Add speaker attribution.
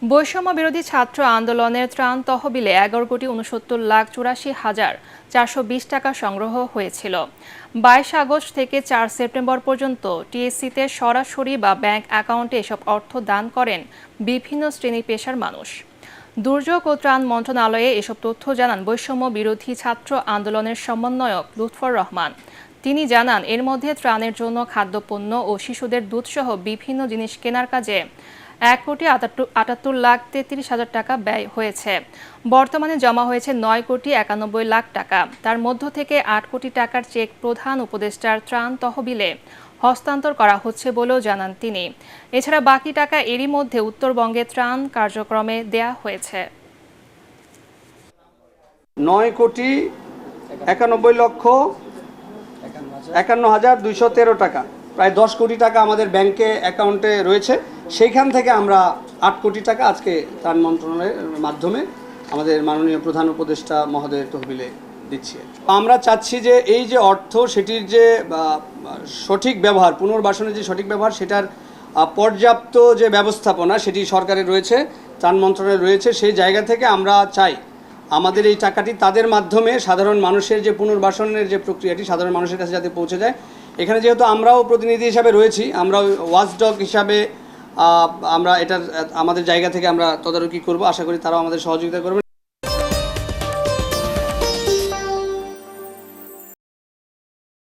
Speaker 1: বৈষম্য বিরোধী ছাত্র আন্দোলনের ত্রাণ তহবিলে 11,69,84,420 টাকা সংগ্রহ হয়েছিল। 22 আগস্ট থেকে 4 সেপ্টেম্বর পর্যন্ত টিএসসিতে সরাসরি বা ব্যাংক অ্যাকাউন্টে এসব অর্থ দান করেন বিভিন্ন শ্রেণী পেশার মানুষ। দুর্যোগ ও ত্রাণ মন্ত্রণালয়ে এসব তথ্য জানান বৈষম্য বিরোধী ছাত্র আন্দোলনের সমন্বয়ক লুৎফর রহমান। তিনি জানান, এর মধ্যে ত্রাণের জন্য খাদ্যপণ্য ও শিশুদের দুধসহ বিভিন্ন জিনিস কেনার কাজে 1,78,33,000 টাকা ব্যয় হয়েছে। বর্তমানে জমা হয়েছে 9,91,00,00,000 টাকা। তার মধ্য থেকে 8 কোটি টাকার চেক প্রধান উপদেষ্টার ত্রাণ তহবিলে হস্তান্তর করা হচ্ছে বলেও জানান তিনি। এছাড়া বাকি টাকা এরই মধ্যে উত্তরবঙ্গে ত্রাণ কার্যক্রমে দেয়া হয়েছে।
Speaker 2: 9,91,51,213 টাকা, প্রায় 10 কোটি টাকা আমাদের ব্যাংকে অ্যাকাউন্টে রয়েছে। সেইখান থেকে আমরা 8 কোটি টাকা আজকে ত্রাণ মন্ত্রণালয়ের মাধ্যমে আমাদের মাননীয় প্রধান উপদেষ্টা মহোদয়ের তহবিলে দিচ্ছি। আমরা চাচ্ছি যে এই যে অর্থ, সেটির যে সঠিক ব্যবহার, পুনর্বাসনের যে সঠিক ব্যবহার, সেটার পর্যাপ্ত যে ব্যবস্থাপনা সেটি সরকারের রয়েছে, ত্রাণ মন্ত্রণালয়ের রয়েছে। সেই জায়গা থেকে আমরা চাই আমাদের এই টাকাটি তাদের মাধ্যমে সাধারণ মানুষের যে পুনর্বাসনের যে প্রক্রিয়াটি সাধারণ মানুষের কাছে যাতে পৌঁছে যায়। এখানে যেহেতু আমরাও প্রতিনিধি হিসাবে রয়েছি, আমরা ওয়াচডগ হিসাবে আমরা এটার আমাদের জায়গা থেকে আমরা তদারকি করব। আশা করি তারাও আমাদের সহযোগিতা করবে।